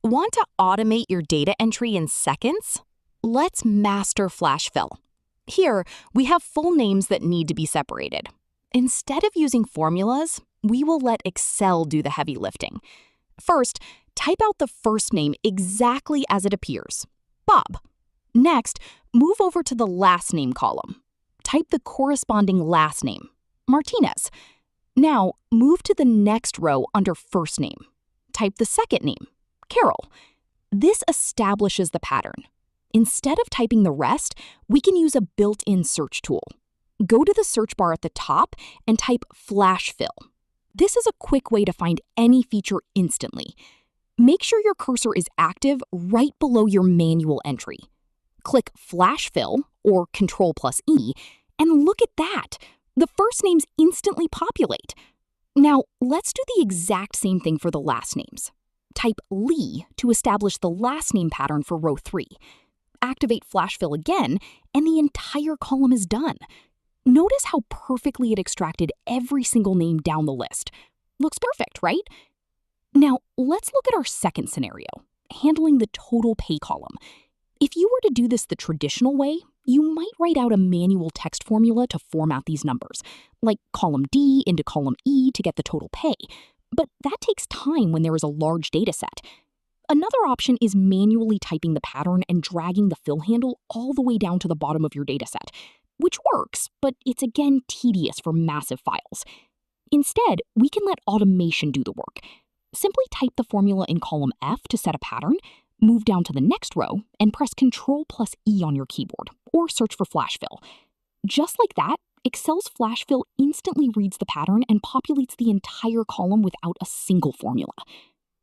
Want to automate your data entry in seconds? Let's master flash fill. Here, we have full names that need to be separated. Instead of using formulas, we will let Excel do the heavy lifting. First, type out the first name exactly as it appears, Bob. Next, move over to the last name column. Type the corresponding last name, Martinez. Now, move to the next row under first name. Type the second name, Carol. This establishes the pattern. Instead of typing the rest, we can use a built-in search tool. Go to the search bar at the top and type flash fill. This is a quick way to find any feature instantly. Make sure your cursor is active right below your manual entry. Click Flash Fill or Ctrl E, and look at that! The first names instantly populate. Now, let's do the exact same thing for the last names. Type Lee to establish the last name pattern for row 3. Activate Flash Fill again, and the entire column is done. Notice how perfectly it extracted every single name down the list. Looks perfect, right? Now, let's look at our second scenario, handling the total pay column. If you were to do this the traditional way, you might write out a manual text formula to format these numbers, like column D into column E to get the total pay. But that takes time when there is a large data set. Another option is manually typing the pattern and dragging the fill handle all the way down to the bottom of your dataset, which works, but it's again tedious for massive files. Instead, we can let automation do the work. Simply type the formula in column F to set a pattern, move down to the next row, and press Ctrl E on your keyboard, or search for flash fill. Just like that, Excel's flash fill instantly reads the pattern and populates the entire column without a single formula.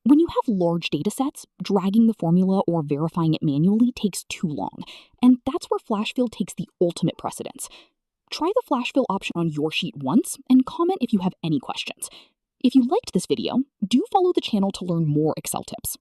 When you have large datasets, dragging the formula or verifying it manually takes too long, and that's where flash fill takes the ultimate precedence. Try the flash fill option on your sheet once and comment if you have any questions. If you liked this video, do follow the channel to learn more Excel tips.